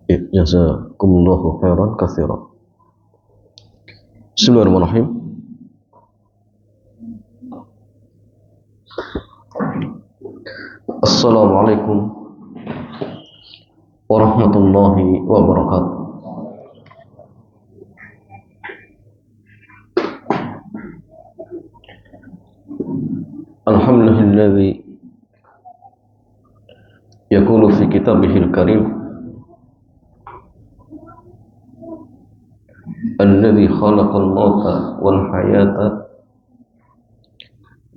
Jazakumullahu khairan katsiran. Bismillahirrahmanirrahim. Assalamualaikum warahmatullahi wabarakatuh. Alhamdulillahilladzi yaqulu fi kitabihil karim alladzi khalaqal mauta wal hayata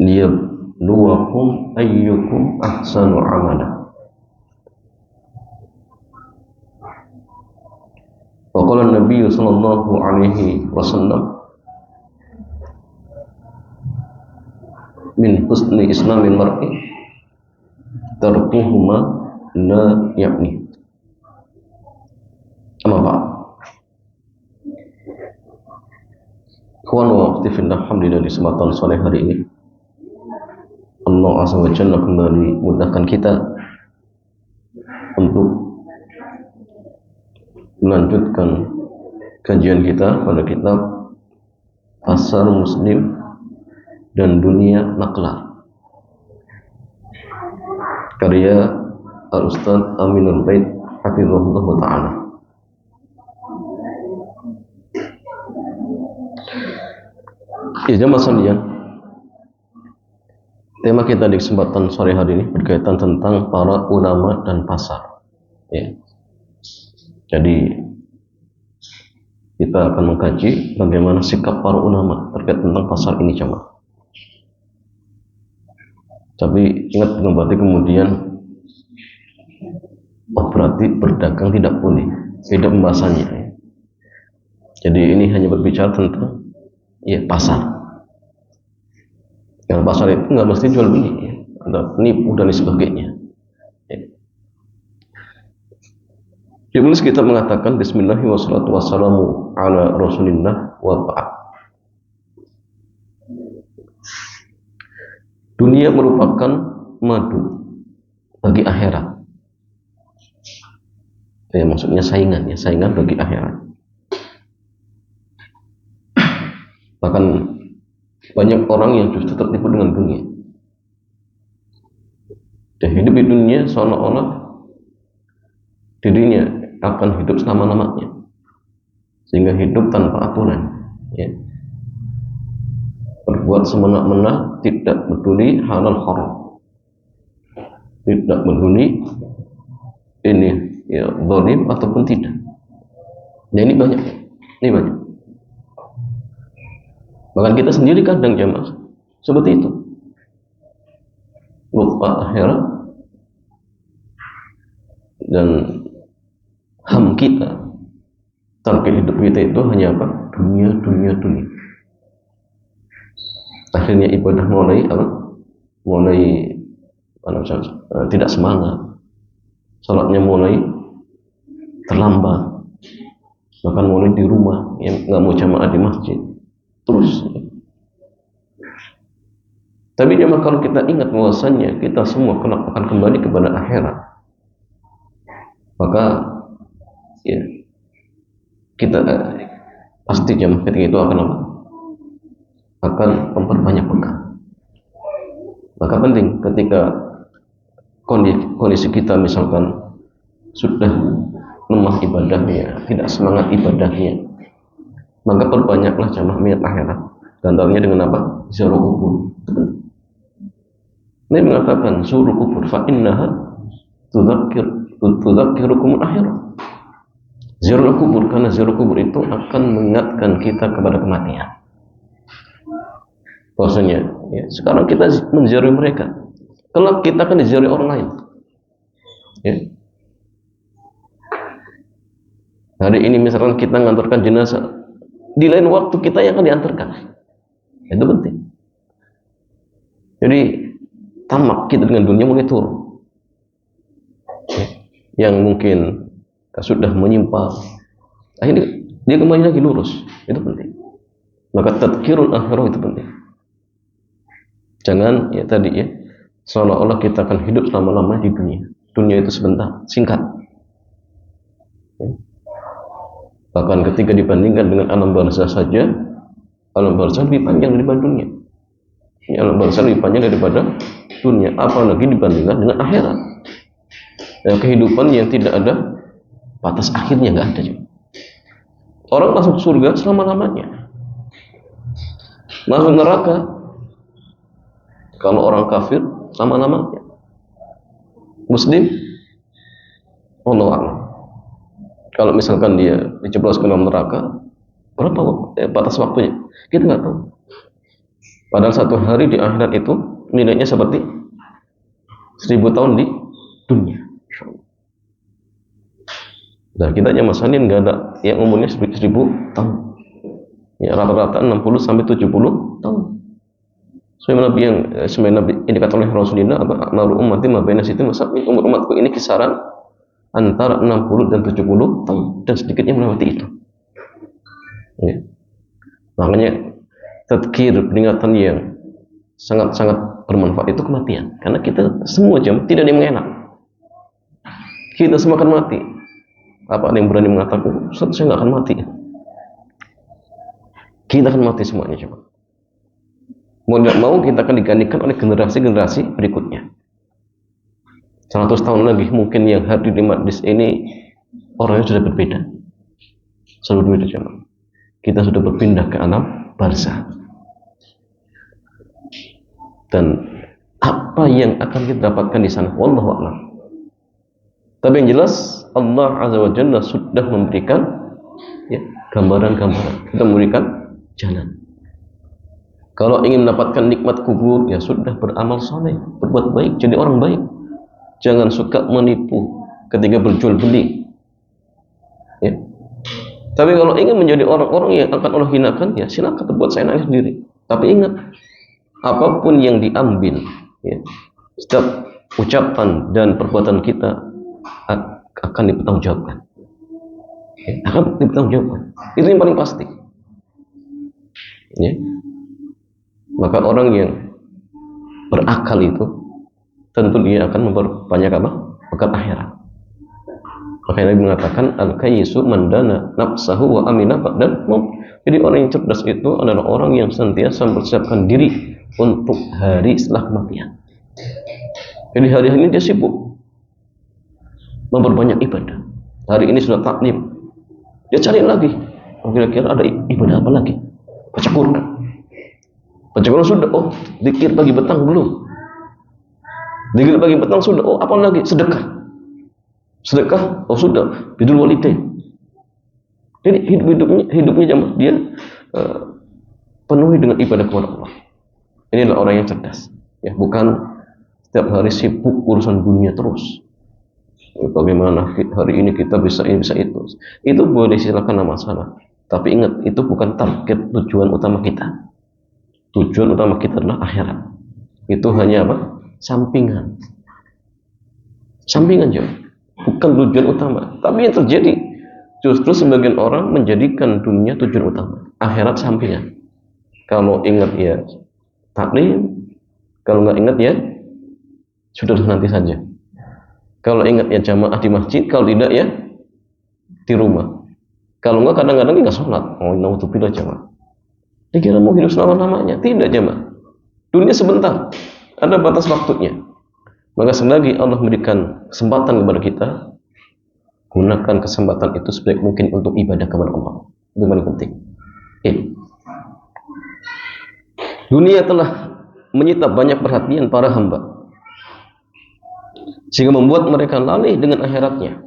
liyabluwakum ayyukum ahsanu amala. Wa qala an-nabiy sallallahu alaihi wasallam min husni islamil mar'i tarkuhuma la ya'ni. Amma ba'd. Ikhwan wa akhwati fillah, alhamdulillah di kesempatan sore hari ini Allah Azza wa Jalla kembali mudahkan kita untuk melanjutkan kajian kita pada kitab Pasar Muslim dan Dunia Nakhlah karya Al-Ustaz Aminul Bait hafizahullah ta'ala. Jemaah sekalian, tema kita di kesempatan sore hari ini berkaitan tentang para ulama dan pasar. Ya. Jadi kita akan mengkaji bagaimana sikap para ulama terkait tentang pasar ini, jemaah. Tapi ingat, bukan berarti kemudian berarti berdagang tidak boleh, tidak pembahasannya. Ya. Jadi ini hanya berbicara tentang pasar. Yang pasar itu nggak mesti jual beli, ya. Ada penipu dan sebagainya. Jumlah kita mengatakan Bismillahirrahmanirrahim wassalatu wassalamu ala Rasulillah wa ba'd. Dunia merupakan madu bagi akhirat. Ya, maksudnya saingan bagi akhirat. Bahkan banyak orang yang justru tertipu dengan dunia. Dan hidup di dunia seolah-olah dirinya akan hidup selama-lamanya, sehingga hidup tanpa aturan, ya. Berbuat semena-mena, tidak peduli halal haram, tidak peduli ini zalim ataupun tidak. Nah, ini banyak. Bahkan kita sendiri kadang, jemaah, seperti itu. Lupa akhirat dan ham kita, target hidup kita itu hanya apa? Dunia. Akhirnya ibadah mulai tidak semangat, salatnya mulai terlambat, bahkan mulai di rumah, yang nggak mau jamaah di masjid terus. Tapi jemaah, kalau kita ingat bahwasannya kita semua akan kembali kepada akhirat, maka ya kita pasti jemaah ketika itu akan apa? Akan memperbanyak bekal. Maka penting ketika kondisi kita misalkan sudah lemah ibadahnya, tidak semangat ibadahnya, maka perbanyaklah jamaah minat akhirat. Dan antaranya dengan apa? Ziarah kubur. Ini mengatakan suruh kubur fa innaha tudzakkirukum akhirat. Ziarah kubur, karena ziarah kubur itu akan mengingatkan kita kepada kematian. Bahwasanya ya, sekarang kita menziarahi mereka, kelak kita akan diziarahi orang lain. Ya. Hari ini misalkan kita mengantarkan jenazah, di lain waktu kita yang akan diantarkan. Itu penting. Jadi tamak kita dengan dunia mulai turun. Yang mungkin sudah menyimpang, akhirnya dia kembali lagi lurus. Itu penting. Maka tadkirul akhirah itu penting. Jangan ya tadi ya, seolah-olah kita akan hidup selama-lamanya di dunia. Dunia itu sebentar, singkat. Bahkan ketika dibandingkan dengan alam barzah saja, alam barzah lebih panjang daripada dunia. Alam barzah lebih panjang daripada dunia, apalagi dibandingkan dengan akhirat. Kehidupan yang tidak ada batas akhirnya, nggak ada. Orang masuk surga selama-lamanya, masuk neraka kalau orang kafir selama-lamanya. Muslim, Allah a'lam. Kalau misalkan dia dijebloskan dalam neraka, berapa batas waktunya? Kita nggak tahu. Padahal satu hari di akhirat itu nilainya seperti 1000 tahun di dunia. Dan kita aja masalahnya nggak ada yang umurnya 1000 tahun. Ya, rata-rata 60 sampai 70 tahun. Sebenarnya Nabi yang dikatakan oleh Rasulullah, malu ummati ma baina sitin wa sab'in, umur umatku ini kisaran antara 60 dan 70 tahun, dan sedikitnya melewati itu. Ya. Makanya tadzkir, peringatan yang sangat-sangat bermanfaat itu kematian. Karena kita semua jam tidak ada yang mengenak. Kita semua akan mati. Apa ada yang berani mengatakan, Ustaz, saya nggak akan mati? Kita akan mati semuanya, coba. Mau nggak mau kita akan digantikan oleh generasi-generasi berikutnya. 100 tahun lagi mungkin yang hadir di majlis ini orangnya sudah berbeda. Sudah berbeda, coba. Kita sudah berpindah ke alam barzah. Dan apa yang akan kita dapatkan di sana, wallahu a'lam. Tapi yang jelas Allah Azza wa Jalla sudah memberikan gambaran-gambaran, sudah memberikan jalan. Kalau ingin mendapatkan nikmat kubur, ya sudah, beramal soleh, berbuat baik, jadi orang baik. Jangan suka menipu ketika berjual beli. Ya. Tapi kalau ingin menjadi orang-orang yang akan Allah hinakan, ya silakan berbuat seenaknya sendiri. Tapi ingat, apapun yang diambil, ya, setiap ucapan dan perbuatan kita akan dipertanggungjawabkan. Ya, akan dipertanggungjawabkan. Itu yang paling pasti. Ya. Maka orang yang berakal itu tentu dia akan memperbanyak bekal akhirat. Maka Nabi mengatakan al-kayyisu man dana nafsahu wa amina ba'dal maut. Jadi orang yang cerdas itu adalah orang yang senantiasa mempersiapkan diri untuk hari setelah kematian. Jadi hari-hari ini dia sibuk memperbanyak ibadah. Hari ini sudah taklim, dia cari lagi, kira-kira ada ibadah apa lagi? Baca Quran. Baca Quran sudah, oh zikir pagi petang belum. Zikir pagi petang sudah, oh apa lagi? Sedekah. Sedekah, oh sudah, birrul walidain. Jadi hidupnya jamaah dia penuhi dengan ibadah kepada Allah. Inilah orang yang cerdas. Ya, bukan setiap hari sibuk urusan dunia terus. Bagaimana hari ini kita bisa ini bisa itu. Itu boleh, silakan, nama masalah. Tapi ingat, itu bukan target tujuan utama kita. Tujuan utama kita adalah akhirat. Itu hanya apa? Sampingan. Sampingan juga. Bukan tujuan utama. Tapi yang terjadi, justru sebagian orang menjadikan dunia tujuan utama, akhirat sampingan. Kalau ingat ya taklim, kalau nggak ingat ya sudah nanti saja. Kalau ingat ya jamaah di masjid, kalau tidak ya di rumah. Kalau nggak kadang-kadang nggak sholat. Oh, naudzubillah jamaah. Dikira mau hidup selama-lamanya. Tidak jamaah. Dunia sebentar, ada batas waktunya. Maka selagi Allah memberikan kesempatan kepada kita, gunakan kesempatan itu sebaik mungkin untuk ibadah kepada Allah. Itu paling penting. Dunia telah menyita banyak perhatian para hamba, sehingga membuat mereka lalai dengan akhiratnya.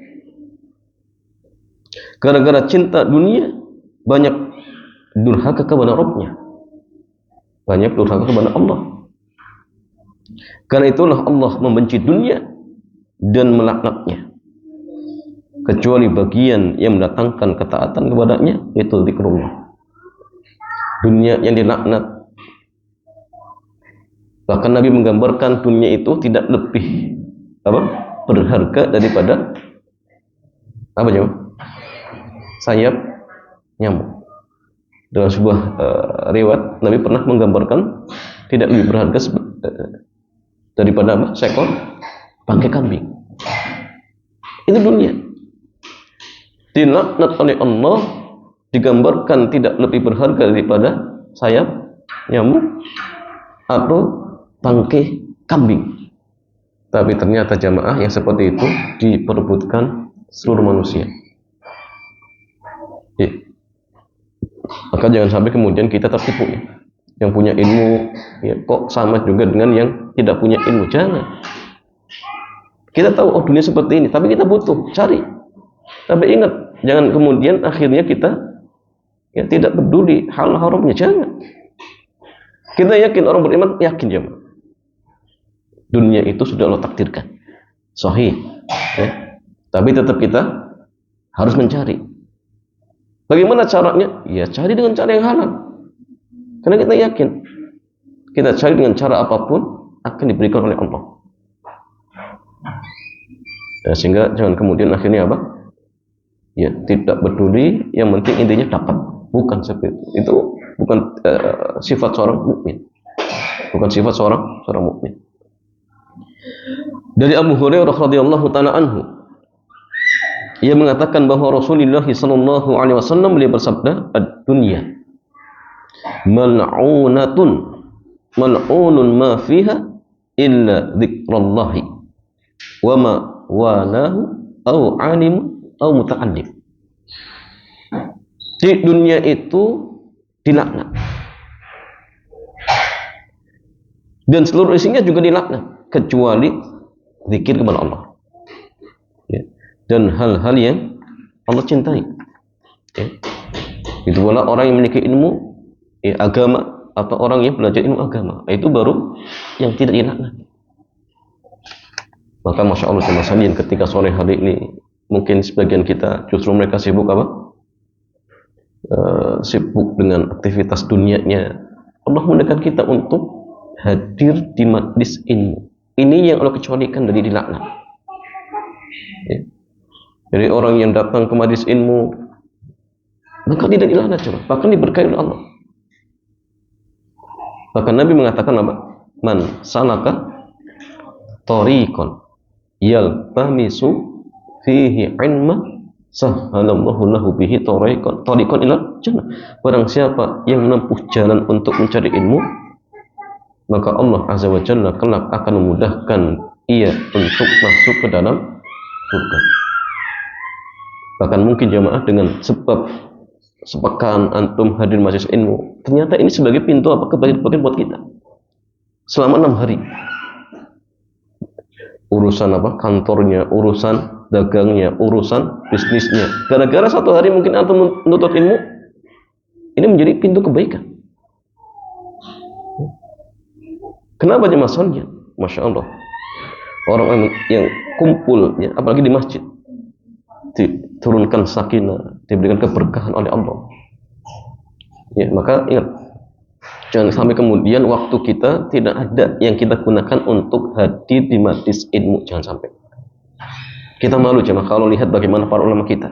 Gara-gara cinta dunia, banyak durhaka kepada Rabbnya, banyak durhaka kepada Allah. Karena itulah Allah membenci dunia dan melaknatnya, kecuali bagian yang mendatangkan ketaatan kepadanya, yaitu zikrullah. Dunia yang dilaknat. Bahkan Nabi menggambarkan dunia itu tidak lebih berharga daripada sayap nyamuk. Dalam sebuah riwayat, Nabi pernah menggambarkan tidak lebih berharga daripada seekor bangkai kambing. Itu dunia. dilaknat oleh Allah, digambarkan tidak lebih berharga daripada sayap nyamuk atau tangkai kambing. Tapi ternyata jamaah yang seperti itu diperebutkan seluruh manusia. Ya. Maka jangan sampai kemudian kita tertipu ya. Yang punya ilmu ya, kok sama juga dengan yang tidak punya ilmu. Jangan. Kita tahu oh dunia seperti ini, tapi kita butuh cari. Tapi ingat, jangan kemudian akhirnya kita ya tidak peduli hal haramnya. Jangan. Kita yakin, orang beriman yakin jemaah, dunia itu sudah Allah takdirkan sahih ya. Tapi tetap kita harus mencari. Bagaimana caranya? Ya cari dengan cara yang halal. Karena kita yakin kita cari dengan cara apapun akan diberikan oleh Allah ya, sehingga jangan kemudian akhirnya apa? Ya tidak peduli, yang penting intinya dapat. Bukan seperti itu bukan sifat seorang mukmin. Bukan sifat seorang mukmin. Dari Abu Hurairah radhiyallahu taala anhu, ia mengatakan bahwa Rasulullah sallallahu alaihi wasallam beliau bersabda, "Ad-dunya mal'unatun mal'unun ma fiha illa dzikrallahi wa ma walahu au alim au muta'allim." Di dunia itu dilaknat dan seluruh isinya juga dilaknat kecuali zikir kepada Allah ya. Dan hal-hal yang Allah cintai ya. Itu pula orang yang memiliki ilmu ya, agama, atau orang yang belajar ilmu agama, itu baru yang tidak dilaknat. Maka Masya Allah teman-teman, ketika sore hari ini mungkin sebagian kita justru mereka sibuk apa? Sibuk dengan aktivitas dunianya. Allah mendekatkan kita untuk hadir di majlis ilmu. Ini yang Allah kecualikan dari dilaknat ya. Jadi orang yang datang ke majlis ilmu maka tidak dilaknat, bahkan diberkahi oleh Allah. Bahkan Nabi mengatakan apa? Man salaka tariqan yaltamisu fihi ilma sahhalallahu lahu bihi tariqan ila jannah. Barang siapa yang menempuh jalan untuk mencari ilmu, maka Allah Azza wa Jalla kelak akan memudahkan ia untuk masuk ke dalam surga. Bahkan mungkin jamaah dengan sebab sepekan antum hadir majelis ilmu, ternyata ini sebagai pintu apa kebaikan buat kita selama 6 hari. Urusan apa? Kantornya, urusan dagangnya, urusan bisnisnya. Gara-gara 1 hari mungkin antum menuntut ilmu, ini menjadi pintu kebaikan. Kenapa jemaah sekalian? Masya Allah, orang yang kumpul ya, apalagi di masjid, diturunkan sakinah, diberikan keberkahan oleh Allah ya. Maka ingat, jangan sampai kemudian waktu kita tidak ada yang kita gunakan untuk hadir di majlis ilmu. Jangan sampai. Kita malu jemaah kalau lihat bagaimana para ulama kita,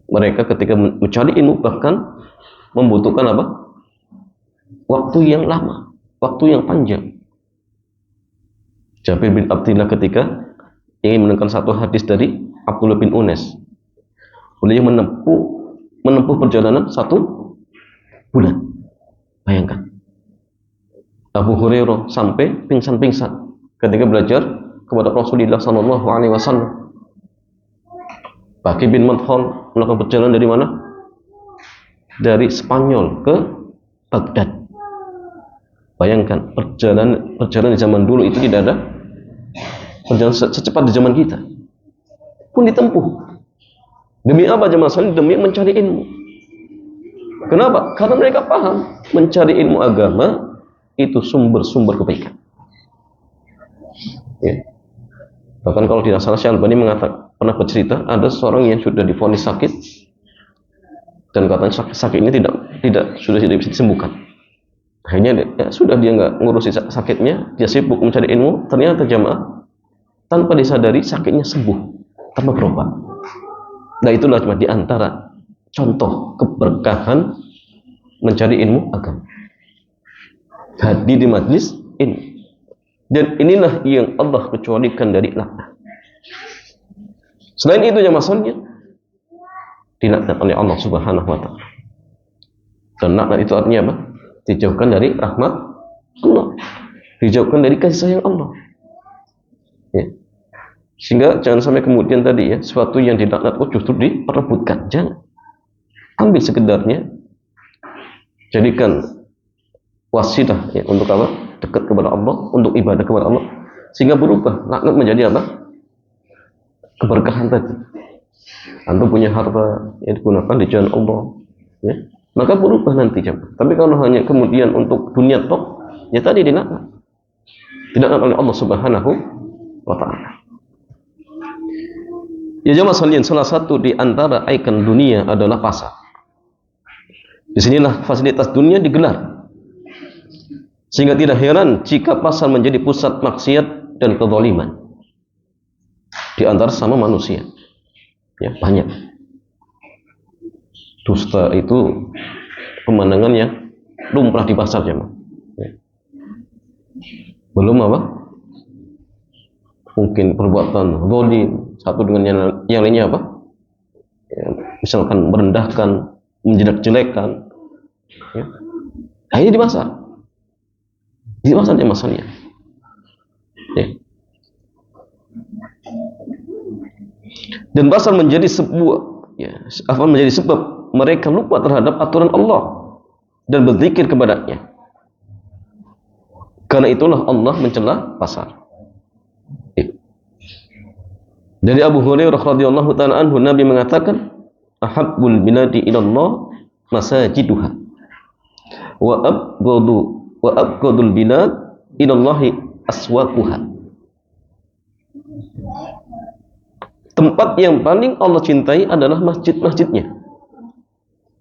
mereka ketika mencari ilmu bahkan membutuhkan apa? Waktu yang lama, waktu yang panjang. Jabir bin Abdillah ketika ingin menemukan satu hadis dari Abdullah bin Unes, beliau menempuh perjalanan 1 bulan. Bayangkan, Abu Hurairah sampai pingsan-pingsan ketika belajar kepada Rasulullah Sallallahu Alaihi Wasallam. Baqi bin Madkhal melakukan perjalanan dari mana? Dari Spanyol ke Baghdad. Bayangkan, perjalanan di zaman dulu itu tidak ada perjalanan secepat di zaman kita pun ditempuh. Demi apa jemaah sekalian? Demi mencari ilmu. Kenapa? Karena mereka paham mencari ilmu agama itu sumber-sumber kebaikan ya. Bahkan kalau tidak salah, Syekh Albani mengatakan, pernah bercerita ada seorang yang sudah divonis sakit dan katanya sakit ini sudah tidak bisa disembuhkan. Akhirnya ya, sudah dia nggak ngurusi sakitnya, dia sibuk mencari ilmu. Ternyata jamaah, tanpa disadari sakitnya sembuh tanpa berobat. Nah itulah cuma di antara contoh keberkahan mencari ilmu agama, hadir di majlis ini. Dan inilah yang Allah kecualikan dari laknat. Selain itu yang masalahnya dilaknat oleh Allah Subhanahu wa taala. Dan laknat itu artinya apa? Dijauhkan dari rahmat Allah, dijauhkan dari kasih sayang Allah. Ya. Sehingga jangan sampai kemudian tadi ya, sesuatu yang dilaknat justru diperebutkan. Jangan. Ambil sekedarnya, jadikan wasilah ya, untuk apa? Dekat kepada Allah, untuk ibadah kepada Allah, sehingga berubah laknat menjadi apa? Keberkahan tadi. Antum punya harta yang digunakan di jalan Allah, ya, maka berubah nanti jemaah. Tapi kalau hanya kemudian untuk dunia tok, ya tadi dilaknat oleh Allah Subhanahu wa taala. Ya jemaah sekalian, salah satu di antara ikon dunia adalah pasar. Disinilah fasilitas dunia digelar. Sehingga tidak heran jika pasar menjadi pusat maksiat dan kezaliman di antara sama manusia. Ya, banyak. Dusta itu pemandangan yang lumrah di pasar jemaah. Ya. Belum apa? Mungkin perbuatan zalim satu dengan yang lainnya apa? Ya, misalkan merendahkan, menjelek-jelekan. Ya. Nah, ini di pasar. Di pasarnya masalahnya. Ya. Dan pasar menjadi sebuah menjadi sebab mereka lupa terhadap aturan Allah dan berzikir kepadanya. Karena itulah Allah mencela pasar. Dari Abu Hurairah radhiyallahu taala anhu, Nabi mengatakan, "Ahabbul biladi ila Allah masajiduha wa abghadul bilad ila Allah aswaquha." Tempat yang paling Allah cintai adalah masjid-masjidnya,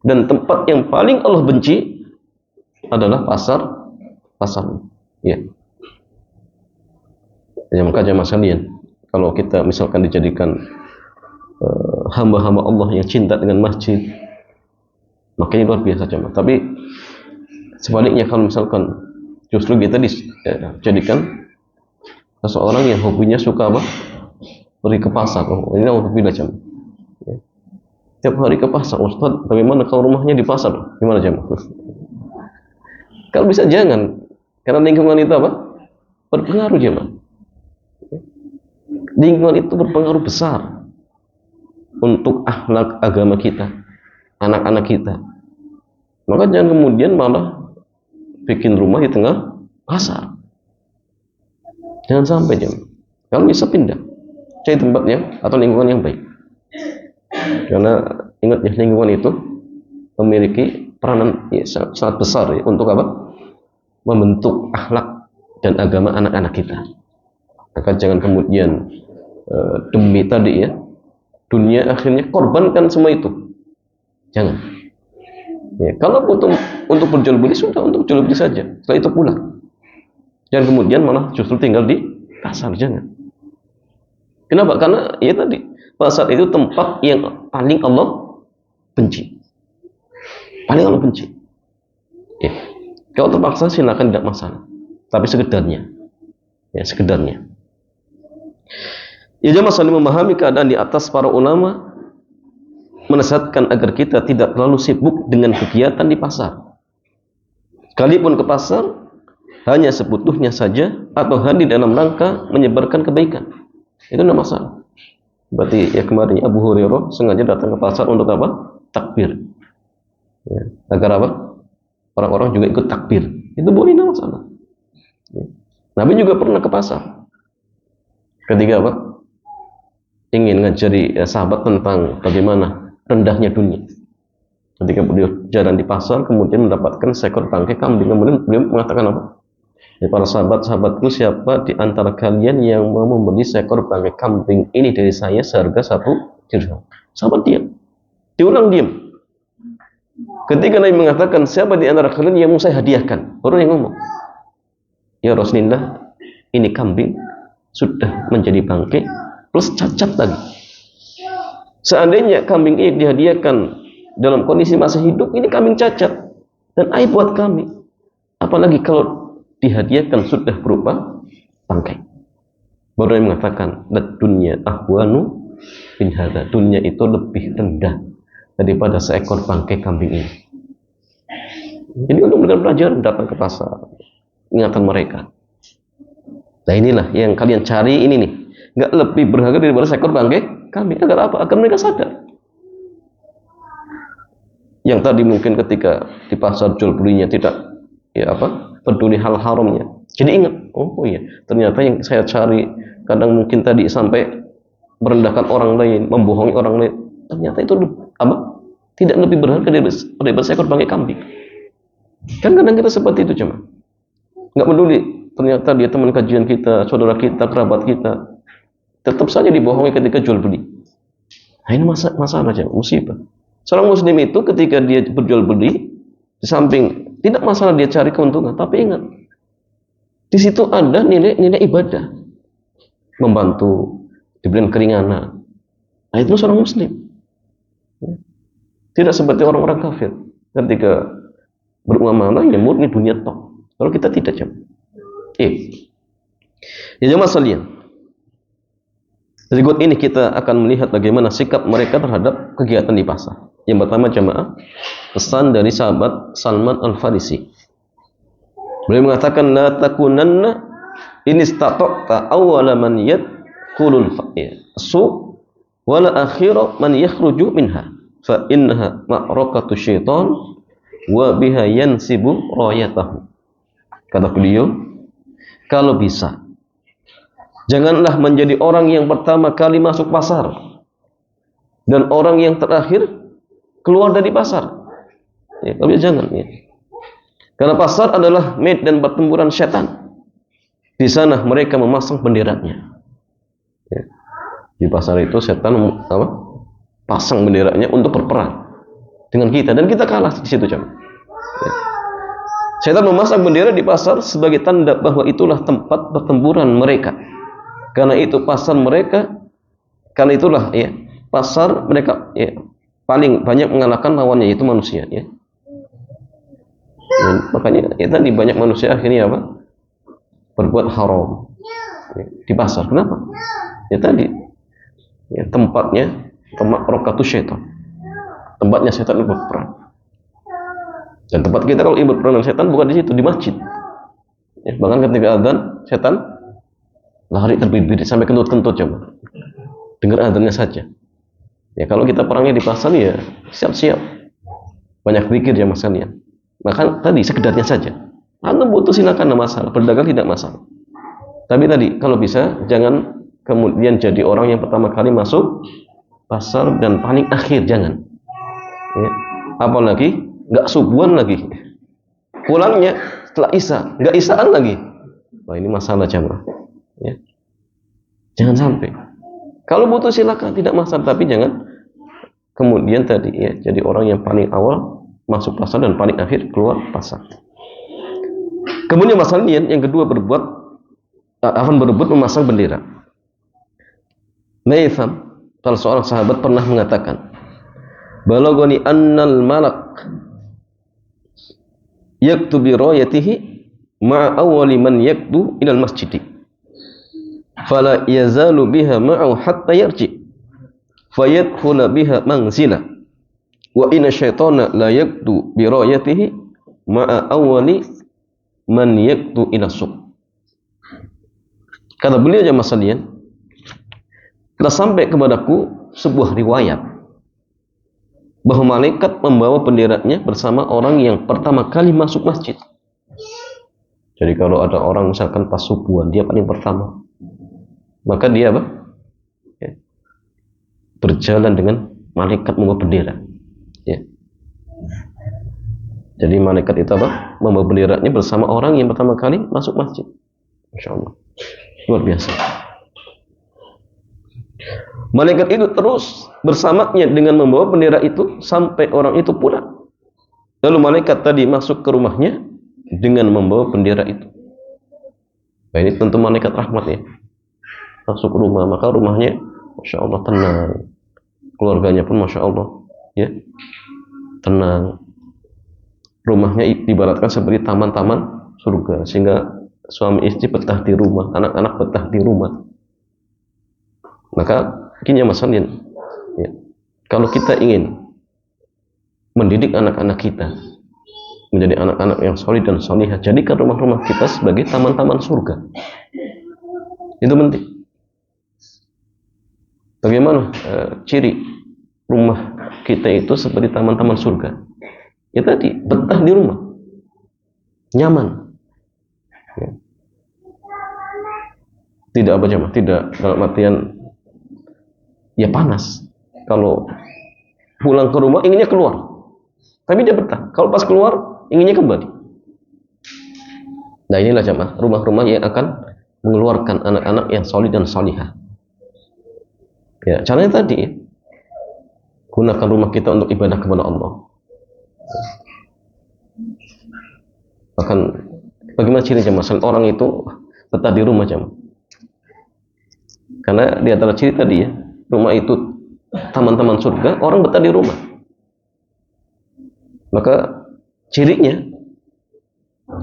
dan tempat yang paling Allah benci adalah pasarnya. Ya. Ya, maka jemaah sekalian, kalau kita misalkan dijadikan hamba-hamba Allah yang cinta dengan masjid, maka ini luar biasa jemaah. Tapi sebaliknya, kalau misalkan justru kita dijadikan seseorang yang hobinya suka apa? Pergi ke pasar. Oh, ini untuk bila jam. Ya. Tiap hari ke pasar, Ustaz. Bagaimana kalau rumahnya di pasar? Gimana jam? Kalau bisa jangan, karena lingkungan itu apa? Berpengaruh jemaah. Lingkungan itu berpengaruh besar untuk akhlak agama kita, anak-anak kita. Maka jangan kemudian malah bikin rumah di tengah pasar. Jangan sampai jemaah. Kalau bisa pindah, cari tempat atau lingkungan yang baik. Karena ingat ya, lingkungan itu memiliki peranan sangat besar ya, untuk apa? Membentuk akhlak dan agama anak-anak kita. Maka jangan kemudian demi tadi ya, dunia akhirnya korbankan semua itu. Jangan. Ya, kalau untuk berjual beli, sudah untuk jual beli saja. Setelah itu pulang. Jangan kemudian malah justru tinggal di pasar, jangan. Kenapa? Karena ya tadi, pasar itu tempat yang paling Allah benci. Paling Allah benci. Ya. Kalau terpaksa silakan, tidak masalah. Tapi sekedarnya. Ya, sekedarnya. Ya jemaah saling memahami keadaan di atas. Para ulama menasihatkan agar kita tidak terlalu sibuk dengan kegiatan di pasar. Sekalipun ke pasar hanya sebutuhnya saja, atau hadir dalam rangka menyebarkan kebaikan, itu tidak masalah. Berarti ya kemarin Abu Hurairah sengaja datang ke pasar untuk apa? Takbir. Ya, agar apa? Orang-orang juga ikut takbir. Itu boleh, tidak masalah. Ya. Nabi juga pernah ke pasar. Ketika apa? Ingin ngajari sahabat tentang bagaimana rendahnya dunia. Ketika beliau jalan di pasar, kemudian mendapatkan seekor bangkai kambing, kemudian beliau mengatakan apa? Ya, para sahabatku, siapa di antara kalian yang mau membeli seekor bangkai kambing ini dari saya seharga 1 dirham? Sahabat diam. Diulang diam. Ketika Nabi mengatakan, siapa di antara kalian yang mau saya hadiahkan? Orang yang ngomong, ya Rasulullah, ini kambing sudah menjadi bangkai plus cacat lagi. Seandainya kambing ini dihadiahkan dalam kondisi masih hidup, ini kambing cacat dan aib buat kami. Apalagi kalau dihadiahkan sudah berupa bangkai. Baru yang mengatakan, "Lad dunya ahwanu min hadza, dunia itu lebih rendah daripada seekor bangkai kambing ini. Ini untuk memberikan pelajaran, datang ke pasar, ingatkan mereka. Nah inilah yang kalian cari ini nih, nggak lebih berharga daripada seekor bangkai kambing. Agar apa? Agar mereka sadar. Yang tadi mungkin ketika di pasar jual belinya tidak peduli hal haramnya. Jadi ingat, oh iya, ternyata yang saya cari kadang mungkin tadi sampai merendahkan orang lain, membohongi orang lain. Ternyata itu tidak lebih berharga daripada seekor bangkai kambing. Kan kadang kita seperti itu cuma nggak peduli. Ternyata dia teman kajian kita, saudara kita, kerabat kita, tetap saja dibohongi ketika jual beli. Nah, ini masalah aja, musibah. Seorang muslim itu ketika dia berjual beli, di samping tidak masalah dia cari keuntungan, tapi ingat, di situ ada nilai ibadah, membantu, diberikan keringanan. Nah itu seorang muslim. Tidak seperti orang-orang kafir ketika bermuamalah ya murni dunia tok. Kalau kita tidak jam. Ya jemaah sekalian. Berikut ini kita akan melihat bagaimana sikap mereka terhadap kegiatan di pasar. Yang pertama jemaah, pesan dari sahabat Salman Al-Farisi. Beliau mengatakan la takunanna in istata'ta awwala man yadkhulul su wala akhira man yakhruju minha fa innaha ma'rakatu syaitan wa biha yansibu rayatahu. Kata beliau, kalau bisa janganlah menjadi orang yang pertama kali masuk pasar dan orang yang terakhir keluar dari pasar. Ya, kalau jangan ya. Karena pasar adalah medan pertempuran setan. Di sana mereka memasang benderanya. Ya. Di pasar itu setan pasang benderanya untuk berperang dengan kita dan kita kalah di situ jam. Ya. Setan memasang bendera di pasar sebagai tanda bahwa itulah tempat pertempuran mereka. Karena itu pasar mereka, karena itulah ya pasar mereka ya paling banyak mengalahkan lawannya yaitu manusia ya. Ya, makanya ya tadi banyak manusia akhirnya berbuat haram ya, di pasar. Kenapa? Ya tadi ya tempatnya tempat rokatu syaitan, tempatnya setan berperang. Dan tempat kita kalau ingin berperang dengan setan bukan di situ, di masjid ya, bahkan ketika adzan setan lari terbibit sampai kentut-kentut coba dengar adzannya saja ya. Kalau kita perangnya di pasar ya siap-siap banyak pikir ya mas kalian. Maka tadi sekedarnya saja. Anda butuh silakan, tidak masalah. Berdagang tidak masalah. Tapi tadi kalau bisa jangan kemudian jadi orang yang pertama kali masuk pasar dan paling akhir, jangan. Ya. Apalagi nggak subuhan lagi. Pulangnya setelah isya, nggak isyaan lagi. Wah ini masalah jamaah. Ya. Jangan sampai. Kalau butuh silakan, tidak masalah. Tapi jangan kemudian tadi ya jadi orang yang paling awal masuk pasar dan paling akhir keluar pasar. Kemudian masalah yang kedua berebut memasang bendera. Naifam, salah seorang sahabat pernah mengatakan, balagoni annal malak yaktu bi rayatihi ma'a awwali man yaktu ila al-masjid. Fala yazalu biha ma'ahu hatta yarji. Fayadkhula biha manzila. Wa inna syaitana la yaktu bi rayatihi ma'a awwali man yaktu ila suq. Kata beliau jemaah sekalian, telah sampai kepadaku sebuah riwayat bahwa malaikat membawa benderanya bersama orang yang pertama kali masuk masjid. Jadi kalau ada orang misalkan pas subuhan dia paling pertama, maka dia ya, berjalan dengan malaikat membawa bendera. Ya. Jadi malaikat itu membawa benderanya bersama orang yang pertama kali masuk masjid. Masya Allah, luar biasa. Malaikat itu terus bersamanya dengan membawa bendera itu sampai orang itu pulang. Lalu malaikat tadi masuk ke rumahnya dengan membawa bendera itu. Nah, ini tentu malaikat rahmat ya. Masuk ke rumah, maka rumahnya Masya Allah tenang. Keluarganya pun Masya Allah ya tenang. Rumahnya diibaratkan seperti taman-taman surga, sehingga suami istri betah di rumah, anak-anak betah di rumah. Maka gini ya Mas Andin, Kalau kita ingin mendidik anak-anak kita menjadi anak-anak yang solid dan solihah, jadikan rumah-rumah kita sebagai taman-taman surga. Itu penting. Bagaimana ciri rumah kita itu seperti taman-taman surga? Ya tadi, betah di rumah, nyaman. Ya. Tidak apa jemaah, tidak dalam artian ya panas. Kalau pulang ke rumah inginnya keluar, tapi dia betah. Kalau pas keluar inginnya kembali. Nah inilah jemaah rumah-rumah yang akan mengeluarkan anak-anak yang solid dan solihah. Ya, caranya tadi ya, gunakan rumah kita untuk ibadah kepada Allah. Bahkan bagaimana ciri jemaah orang itu betah di rumah jemaah? Karena di antara ciri tadi ya, rumah itu taman-taman surga, orang betah di rumah. Maka cirinya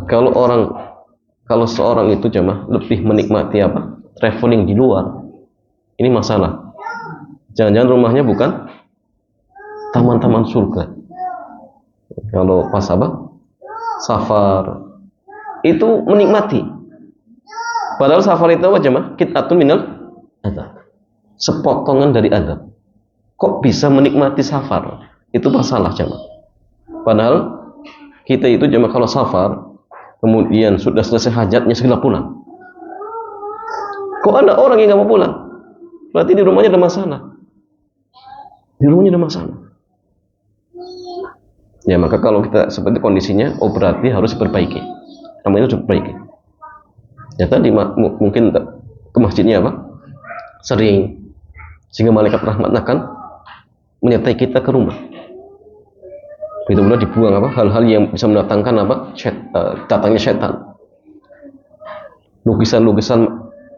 kalau seorang itu jemaah lebih menikmati apa? Traveling di luar. Ini masalah. Jangan-jangan rumahnya bukan taman-taman surga. Kalau pas apa? Safar itu menikmati. Padahal safar itu apa jemaah? Qit'atun minal adab. Sepotongan dari adab. Kok bisa menikmati safar? Itu masalah jemaah. Padahal kita itu jemaah kalau safar kemudian sudah selesai hajatnya segera pulang. Kok ada orang yang nggak mau pulang? Berarti di rumahnya ada masalah. Di rumahnya ada masalah. Ya maka kalau kita seperti kondisinya, oh berarti harus diperbaiki. Namanya harus diperbaiki. Ya tadi mungkin ke masjidnya apa? Sering, sehingga malaikat rahmat akan menyertai kita ke rumah. Begitu pula dibuang apa? Hal-hal yang bisa mendatangkan apa? Datangnya setan. Lukisan-lukisan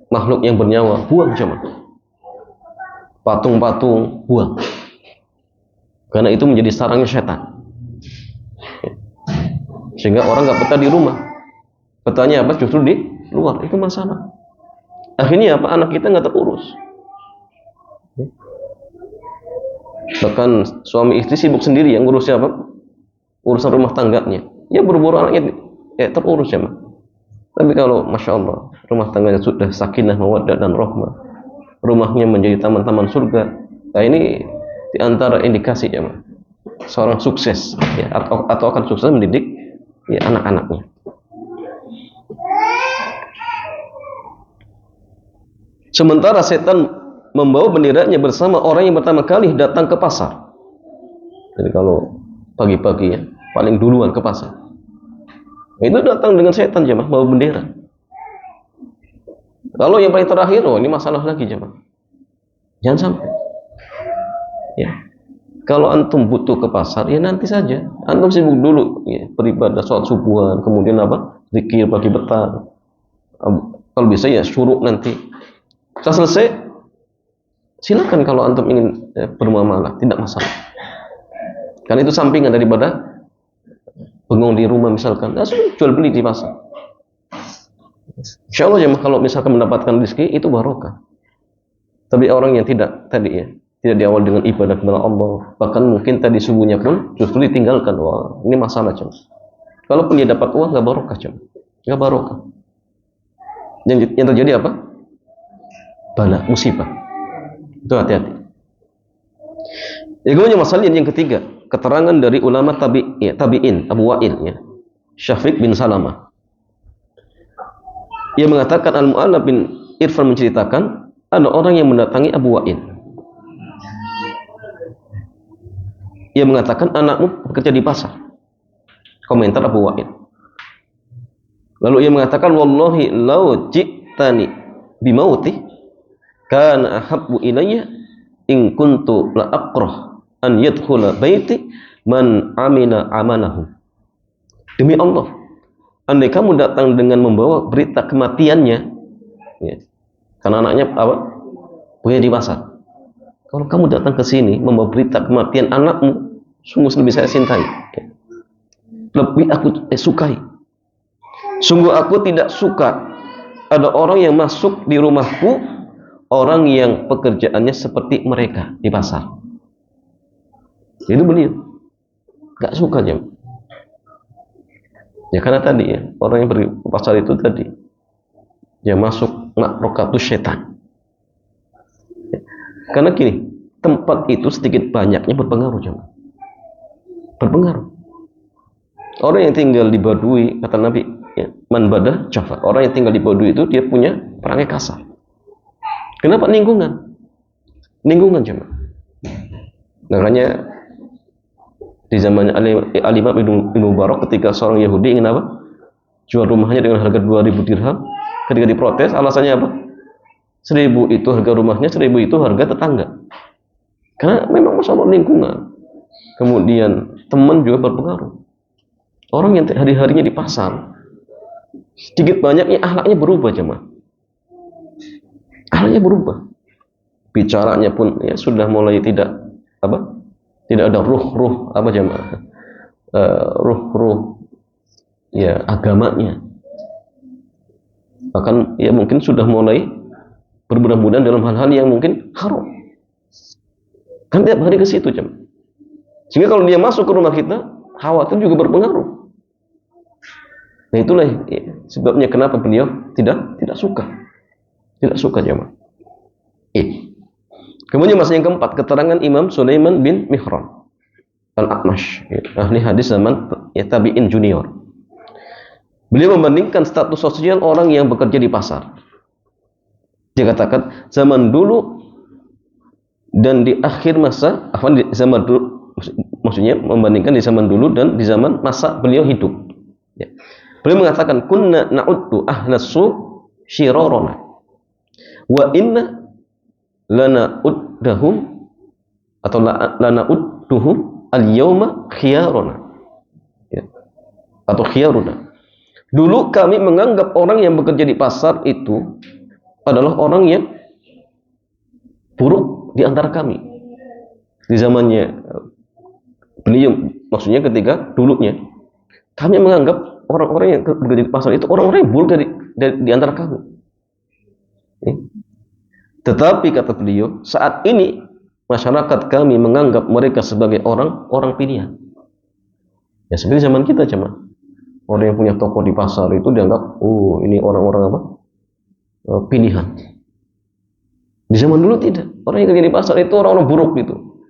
makhluk yang bernyawa, buang jemaah. Patung-patung, buang. Karena itu menjadi sarangnya setan. Sehingga orang nggak betah di rumah. Betahnya apa? Justru di luar. Itu masalah. Akhirnya apa? Anak kita nggak terurus. Bahkan suami istri sibuk sendiri yang ngurusnya apa? Urusan rumah tangganya. Ya buru-buru anaknya ya terurus ya. Tapi kalau masya Allah rumah tangganya sudah sakinah, mawaddah dan rahmah, rumahnya menjadi taman-taman surga. Nah ini diantara indikasi ya, seorang sukses ya, atau akan sukses mendidik ya anak-anaknya. Sementara setan membawa benderanya bersama orang yang pertama kali datang ke pasar. Jadi kalau pagi-pagi ya, paling duluan ke pasar. Itu datang dengan setan jemaah, bawa bendera. Kalau yang paling terakhir, oh ini masalah lagi jemaah. Jangan sampai. Ya. Kalau antum butuh ke pasar, ya nanti saja. Antum sibuk dulu, ya, beribadah, sholat subuhan, kemudian apa? Zikir pagi petang. Kalau bisa ya syuruk nanti. Setelah selesai, silakan kalau antum ingin bermuamalah, tidak masalah. Karena itu sampingan daripada bengong di rumah misalkan, jual beli di pasar. Insya Allah ya kalau misalkan mendapatkan rezeki itu barokah. Tapi orang yang tidak tadi ya, tidak diawal dengan ibadah kepada Allah, bahkan mungkin tadi subuhnya pun justru ditinggalkan. Wah, ini masalah cuma. Kalaupun dia dapat uang nggak barokah cuma, nggak barokah. Yang terjadi apa? Bala, musibah. Itu hati-hati. Yang masalah yang ketiga, keterangan dari ulama tabi'in Abu Wa'il ya, Syafiq bin Salamah. Ia mengatakan Al-Mu'allab bin Irfan menceritakan ada orang yang mendatangi Abu Wa'il. Ia mengatakan anakmu bekerja di pasar. Komentar Abu Wa'il. Lalu ia mengatakan wallahi law ji'tani bimauti kana ahabbu ilayya in kuntu la aqrah an yadkhula baiti man amina amanahu. Demi Allah, andai kamu datang dengan membawa berita kematiannya, ya, karena anaknya apa? Punya di pasar. Kalau kamu datang ke sini membawa berita kematian anakmu, sungguh lebih saya cintai. Ya. Lebih aku sukai. Sungguh aku tidak suka ada orang yang masuk di rumahku, orang yang pekerjaannya seperti mereka di pasar. Itu beliau nggak suka jam. Ya karena tadi ya, orang yang berpasar itu tadi dia masuk makrokatus setan. Karena gini, tempat itu sedikit banyaknya berpengaruh jam. Berpengaruh. Orang yang tinggal di Badui, kata Nabi, ya, man badah Jafar. Orang yang tinggal di Badui itu dia punya perangai kasar. Kenapa? Lingkungan jam. Makanya di zamannya Al-Imam Ibnu Mubarak ketika seorang Yahudi ingin apa? Jual rumahnya dengan harga 2.000 dirham. Ketika diprotes, alasannya apa? 1.000 itu harga rumahnya, 1.000 itu harga tetangga. Karena memang masalah lingkungan. Kemudian teman juga berpengaruh. Orang yang hari-harinya di pasar, sedikit banyaknya akhlaknya berubah jemaah. Akhlaknya berubah. Bicaranya pun ya sudah mulai tidak apa? Tidak ada ruh apa jemaah. Ruh ya agamanya. Bahkan ya mungkin sudah mulai bermudah-mudahan dalam hal-hal yang mungkin haram. Kan tiap hari ke situ jam. Sehingga kalau dia masuk ke rumah kita, khawatir juga berpengaruh. Nah itulah ya, sebabnya kenapa beliau tidak suka jemaah. Kemudian masih yang keempat, keterangan Imam Sulaiman bin Mihran Al-A'mash, ya, ahli hadis zaman ya, tabi'in junior. Beliau membandingkan status sosial orang yang bekerja di pasar. Dia katakan zaman dulu dan di akhir masa, di zaman dulu, maksudnya membandingkan di zaman dulu dan di zaman masa beliau hidup. Ya. Beliau mengatakan kunna na'uddu ahnasu syirarana wa inna lana uddahum atau lana udduhum al-yawma khiyaruna, ya. Atau khiyaruna. Dulu kami menganggap orang yang bekerja di pasar itu adalah orang yang buruk di antara kami. Di zamannya beliau, maksudnya ketika dulunya kami menganggap orang-orang yang bekerja di pasar itu orang-orang yang buruk di antara kami. Ya. Tetapi kata beliau, saat ini masyarakat kami menganggap mereka sebagai orang pilihan. Ya seperti zaman kita cuma orang yang punya toko di pasar itu dianggap, oh ini orang-orang apa? Pilihan. Di zaman dulu tidak. Orang yang kerja di pasar itu orang-orang buruk gitu.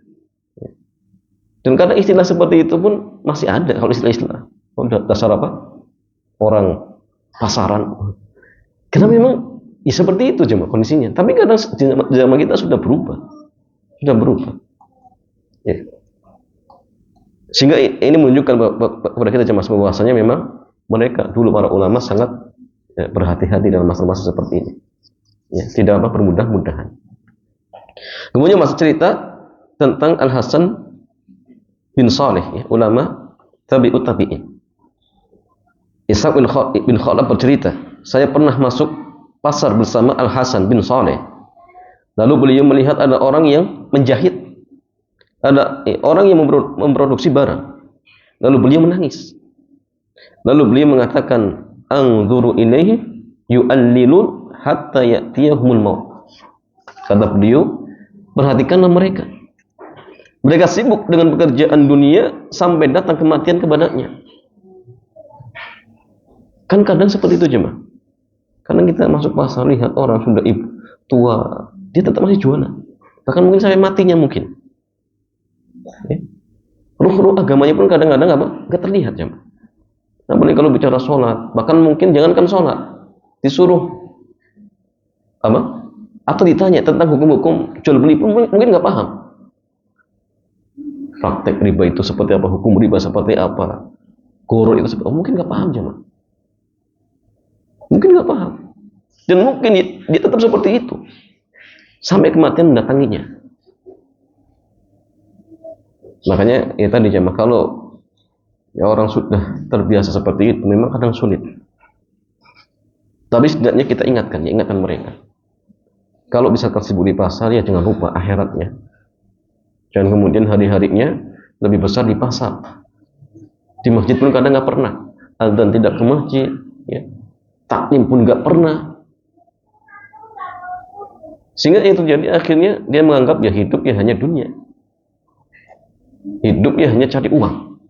Dan karena istilah seperti itu pun masih ada kalau istilah-istilah. Oh, dasar apa? Orang pasaran. Karena memang ya seperti itu cuma kondisinya. Tapi kadang zaman kita sudah berubah. Ya. Sehingga ini menunjukkan kepada kita cuma bahwasanya memang mereka dulu para ulama sangat ya, berhati-hati dalam masa-masa seperti ini. Ya, tidak apa bermudah-mudahan. Kemudian masih cerita tentang Al Hasan bin Saleh, ya, ulama tabi'ut tabi'in. Ishaq bin Khalaf bercerita, saya pernah masuk pasar bersama Al Hasan bin Saleh. Lalu beliau melihat ada orang yang menjahit, ada orang yang memproduksi barang. Lalu beliau menangis. Lalu beliau mengatakan, "Anzuru ilaihi yu'allilun hatta ya'tiyahumul maut." Kata beliau, perhatikanlah mereka. Mereka sibuk dengan pekerjaan dunia sampai datang kematian kepadanya. Kan kadang seperti itu jemaah. Karena kita masuk pasar lihat orang sudah tua, dia tetap masih jualan. Bahkan mungkin sampai matinya mungkin. Ya. Ruh agamanya pun kadang-kadang apa? Nggak terlihat jemaah. Nah, boleh kalau bicara sholat, bahkan mungkin jangankan sholat, disuruh apa? Atau ditanya tentang hukum-hukum jual beli pun mungkin nggak paham. Praktek riba itu seperti apa? Hukum riba seperti apa? Goro itu seperti apa? Mungkin nggak paham jemaah. Mungkin nggak paham. Dan mungkin dia tetap seperti itu sampai kematian mendatanginya. Makanya ya tadi jemaah, kalau ya orang sudah terbiasa seperti itu memang kadang sulit. Tapi setidaknya kita ingatkan mereka. Kalau bisa tersibuk di pasar, ya jangan lupa akhiratnya. Dan kemudian hari-harinya lebih besar di pasar. Di masjid pun kadang nggak pernah. Adzan tidak ke masjid, ya. Taklim pun nggak pernah. Sehingga itu jadi akhirnya dia menganggap ya hidup ya hanya dunia. Hidup ya hanya cari uang.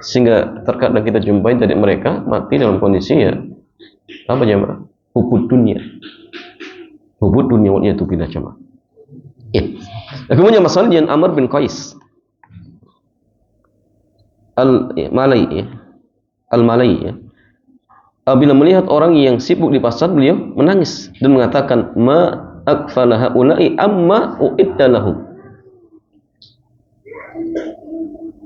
Sehingga terkadang kita jumpai dari mereka mati dalam kondisi ya apa jemaah? Hubud dunia. Hubud dunia itu bila jemaah. Kemudian masalah yang Amr bin Qais Al-Malai Al-Malai bila melihat orang yang sibuk di pasar, beliau menangis dan mengatakan, ma akfala haula'i amma uidda lahum.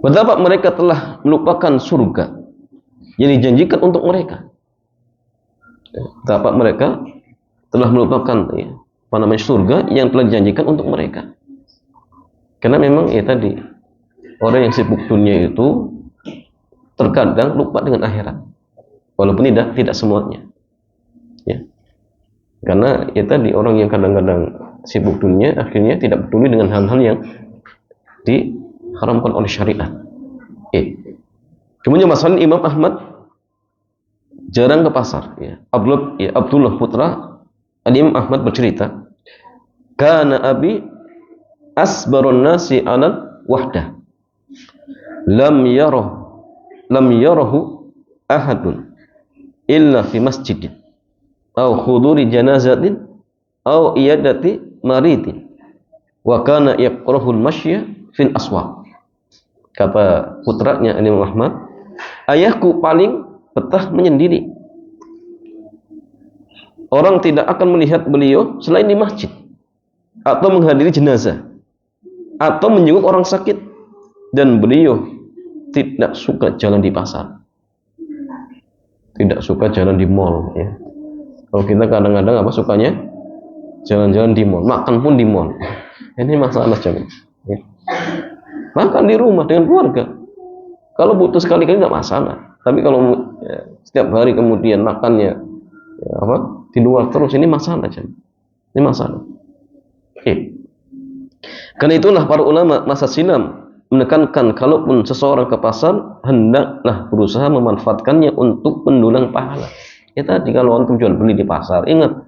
Betapa mereka telah melupakan surga yang dijanjikan untuk mereka. Betapa mereka telah melupakan surga yang telah dijanjikan untuk mereka. Karena memang tadi orang yang sibuk dunia itu terkadang lupa dengan akhirat. Walaupun tidak semuanya. Ya. Karena tadi orang yang kadang-kadang sibuk dunia akhirnya tidak peduli dengan hal-hal yang diharamkan oleh syariat. Kemudian masalah Imam Ahmad jarang ke pasar. Abdullah putra Imam Ahmad bercerita, kana abi asbarun nasi 'alal wahdah. Lam yarahu ahadun illa fi masjidin aw khuduri janazatin aw iyadati maridin wa kana yaqrahul masya fil aswaq. Kata putranya Imam Ahmad, ayahku paling betah menyendiri. Orang tidak akan melihat beliau selain di masjid atau menghadiri jenazah atau menjenguk orang sakit, dan beliau tidak suka jalan di pasar. Tidak suka jalan di mall ya. Kalau kita kadang-kadang sukanya jalan-jalan di mall, makan pun di mall. Ini masalah jangan. Ya. Makan di rumah dengan keluarga. Kalau butuh sekali-kali tidak masalah. Tapi kalau setiap hari kemudian makannya di luar terus, ini masalah jangan. Ini masalah. Karena itulah para ulama masa silam menekankan kalaupun seseorang ke pasar, hendaklah berusaha memanfaatkannya untuk mendulang pahala. Tadi kalau antum jual beli di pasar, ingat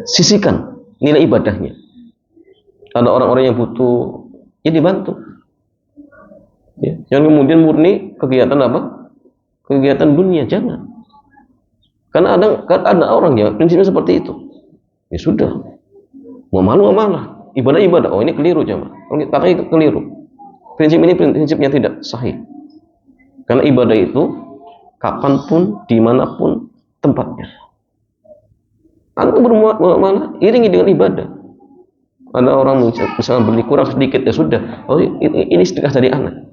sisihkan nilai ibadahnya. Ada orang-orang yang butuh, dibantu. Jangan kemudian murni kegiatan kegiatan dunia, jangan. Karena ada orang yang prinsipnya seperti itu. Ya sudah, mau malu malah. Ibadah. Oh, ini keliru jemaah. Kalau itu keliru. Prinsip ini prinsipnya tidak sahih. Karena ibadah itu kapanpun, dimanapun tempatnya. Antum bermuamalah iringi dengan ibadah. Ada orang misalnya beli kurang sedikit, ya sudah. Oh, ini sedekah dari anak.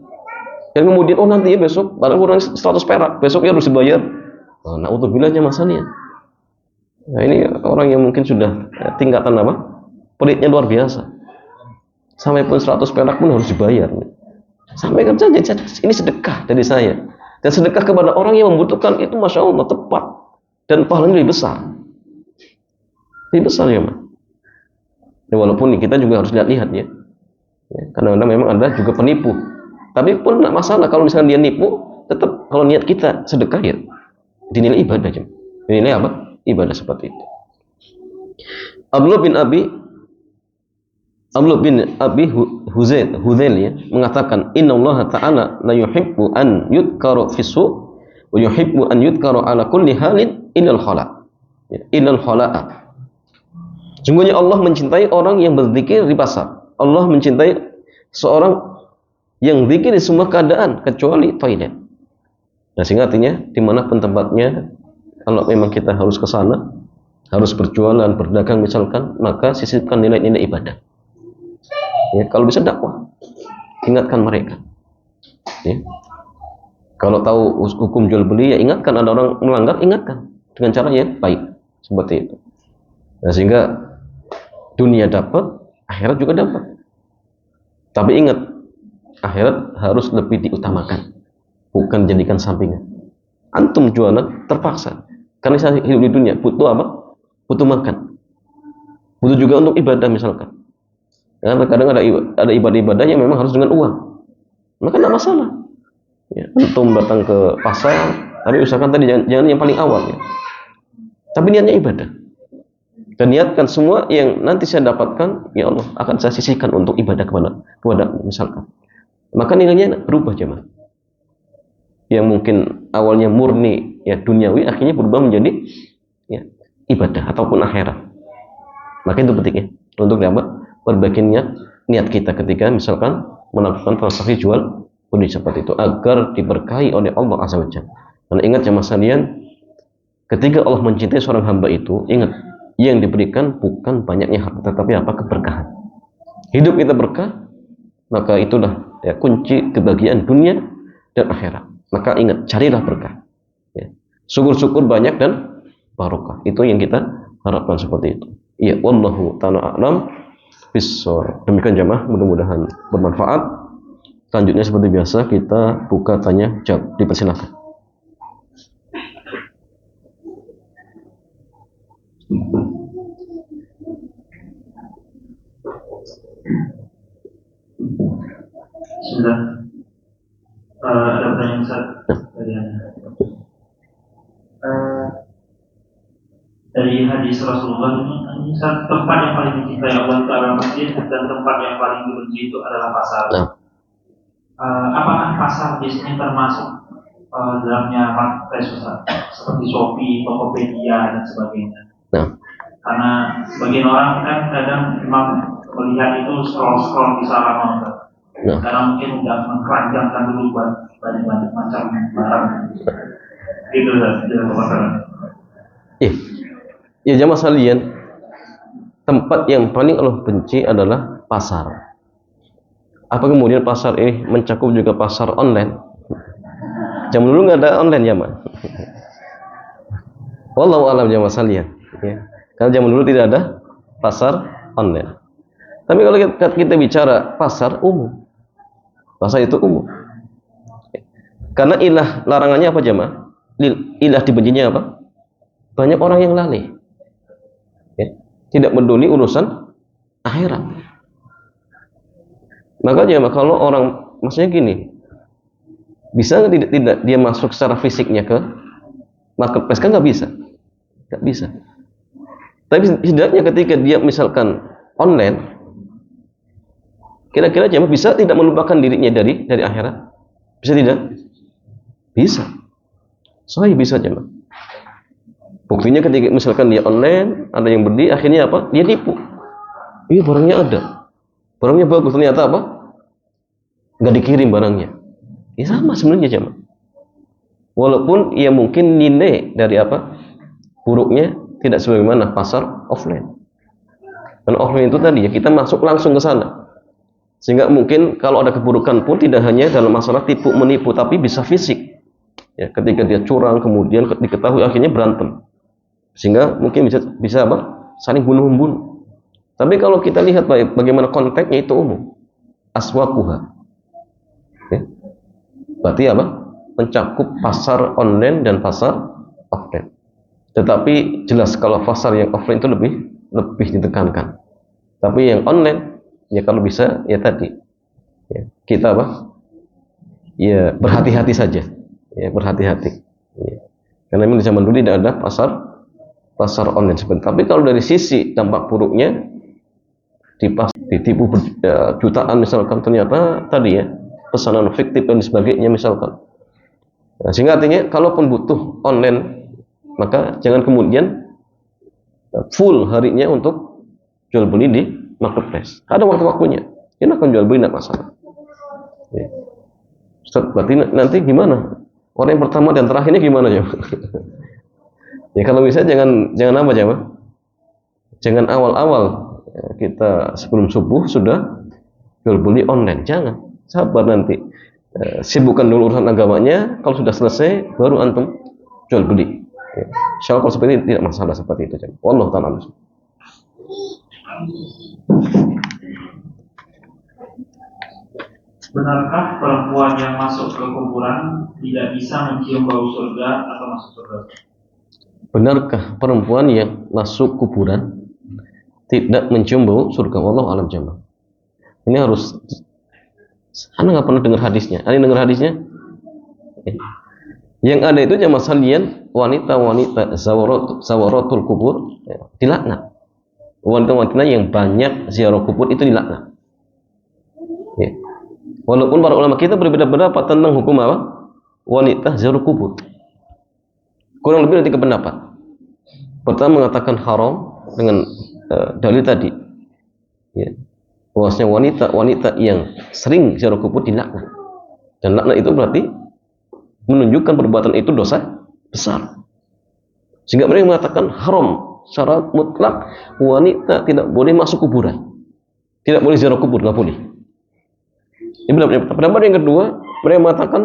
Dan kemudian nanti ya besok barang kurang 100 perak, besoknya harus dibayar. Na'udzubillahnya masalahnya. Nah, ini orang yang mungkin sudah tingkatan pelitnya luar biasa. Sampai pun 100 perak pun harus dibayar. Sampaikan saja, ini sedekah dari saya. Dan sedekah kepada orang yang membutuhkan itu Masya Allah tepat. Dan pahalanya lebih besar. Lebih besar ya, Mas. Walaupun kita juga harus lihat-lihat ya. Kadang-kadang memang ada juga penipu. Tapi pun tidak masalah kalau misalnya dia nipu, tetap kalau niat kita sedekah ya dinilai ibadah aja. Dinilai ibadah seperti itu. Abdullah bin Abi Huzail ya, mengatakan, innallaha ta'ala la yuhibbu an yudhkara fi su' wa yuhibbu an yudhkara ala kulli halin illal khala'a. Sungguhnya Allah mencintai orang yang berzikir di pasar. Allah mencintai seorang yang zikir di semua keadaan kecuali toilet. Nah, sehingga artinya dimanapun tempatnya, kalau memang kita harus ke sana, harus berjualan, berdagang misalkan, maka sisipkan nilai-nilai ibadah. Ya, kalau bisa dakwah, ingatkan mereka. Ya. Kalau tahu hukum jual beli, ya ingatkan. Ada orang melanggar, ingatkan dengan cara yang baik, seperti itu. Nah, sehingga dunia dapat, akhirat juga dapat. Tapi ingat, akhirat harus lebih diutamakan, bukan jadikan sampingan. Antum jualan terpaksa, karena saya hidup di dunia butuh butuh makan, butuh juga untuk ibadah misalkan. Karena kadang ada ibadah-ibadah yang memang harus dengan uang, maka tidak masalah. Ya, antum datang ke pasar, tapi usahakan tadi jangan yang paling awal ya. Tapi niatnya ibadah. Dan niatkan semua yang nanti saya dapatkan, ya Allah akan saya sisihkan untuk ibadah kepada misalkan. Maka nilainya berubah jemaah. Yang mungkin awalnya murni ya duniawi, akhirnya berubah menjadi ya, ibadah ataupun akhirat. Maka itu pentingnya untuk dapat perbaiki niat kita ketika misalkan melakukan transaksi jual beli seperti itu agar diberkahi oleh Allah Azza wa Jalla. Dan ingat jemaah sekalian, ketika Allah mencintai seorang hamba itu, ingat yang diberikan bukan banyaknya harta, tetapi apa? Keberkahan. Hidup kita berkah, maka itulah ya kunci kebahagiaan dunia dan akhirat. Maka ingat, carilah berkah. Ya. Syukur-syukur banyak dan barokah. Itu yang kita harapkan seperti itu. Ya, wallahu ta'ala a'lam bissawab. Demikian jemaah, mudah-mudahan bermanfaat. Selanjutnya seperti biasa kita buka tanya jawab. Dipersilakan. Sudah ada pertanyaan dari hadis Rasulullah ini tempat yang paling dicintai Allah itu adalah masjid dan tempat yang paling dibenci itu adalah pasar. Apakah pasar di sini termasuk dalamnya marketplace seperti Shopee, Tokopedia dan sebagainya? Karena sebagian orang kan kadang memang melihat itu scroll di salaman, karena mungkin udah mengkeranjangkan dulu buat banyak macam barang. Itu saja. Ya jamaah sekalian, tempat yang paling Allah benci adalah pasar. Apa kemudian pasar ini mencakup juga pasar online? Zaman dulu nggak ada online jamaah. Wallahu a'lam jamaah sekalian. Ya. Karena zaman dulu tidak ada pasar online. Tapi kalau kita bicara pasar umum, pasar itu umum. Karena ilah larangannya apa jamaah? Ilah dibencinya apa? Banyak orang yang lalai. Ya, tidak peduli urusan akhirat. Makanya kalau orang maksudnya gini, bisa tidak dia masuk secara fisiknya ke marketplace? Kan nggak bisa. Tapi setidaknya ketika dia misalkan online, kira-kira jemaah bisa tidak melupakan dirinya dari akhirat? Bisa tidak? Bisa. Soalnya bisa jemaah. Buktinya ketika misalkan dia online, ada yang beli, akhirnya apa? Dia tipu. Iya barangnya ada, barangnya bagus, ternyata apa? Nggak dikirim barangnya. Ya sama sebenarnya jemaah. Walaupun ya mungkin nilai dari apa? Buruknya tidak sebagaimana pasar offline. Karena offline itu tadi ya kita masuk langsung ke sana. Sehingga mungkin kalau ada keburukan pun tidak hanya dalam masalah tipu menipu, tapi bisa fisik. Ya, ketika dia curang kemudian diketahui akhirnya berantem. Sehingga mungkin bisa apa? Saling bunuh-membunuh. Tapi kalau kita lihat bagaimana konteksnya itu umum. Aswaquha. Ya. Berarti apa? Mencakup pasar online dan pasar offline. Tetapi jelas kalau pasar yang offline itu lebih ditekankan. Tapi yang online ya kalau bisa ya tadi. Ya, kita apa? Ya berhati-hati saja. Ya berhati-hati. Ya. Karena memang di zaman dulu tidak ada pasar online seperti. Tapi kalau dari sisi dampak buruknya ditipu jutaan misalkan, ternyata tadi ya pesanan fiktif dan sebagainya misalkan. Nah, sehingga artinya kalaupun butuh online, maka jangan kemudian full harinya untuk jual beli di marketplace. Ada waktu-waktunya. Ini akan jual beli tidak masalah. Ya. Ustaz, berarti nanti gimana? Orang yang pertama dan terakhirnya gimana ya? Ya kalau bisa jangan apa jemaah? Jangan awal-awal kita sebelum subuh sudah jual beli online. Jangan. Sabar nanti. Sibukkan dulu urusan agamanya. Kalau sudah selesai baru antum jual beli. Ya. Insya Allah kalau seperti ini tidak masalah seperti itu. Wallahu ta'ala. Benarkah perempuan yang masuk ke kuburan tidak bisa mencium bau surga atau masuk surga? Benarkah perempuan yang masuk kuburan tidak mencium bau surga? Wallahu a'lam jamaah. Ini harus. Anda nggak pernah dengar hadisnya? Ada yang dengar hadisnya? Yang ada itu jamaah sekalian wanita-wanita zawaratul kubur dilaknat. Wanita-wanita yang banyak ziarah kubur itu dilaknat. Ya. Walaupun para ulama kita berbeda pendapat tentang hukum apa? Wanita ziarah kubur. Kurang lebih ada 3 pendapat. Pertama mengatakan haram dengan dalil tadi. Ya. Bahwasanya wanita yang sering ziarah kubur dilaknat. Dan laknat itu berarti menunjukkan perbuatan itu dosa besar. Sehingga mereka mengatakan haram secara mutlak, wanita tidak boleh masuk kuburan, tidak boleh ziarah kubur, nggak boleh. Ini pendapat yang kedua, mereka mengatakan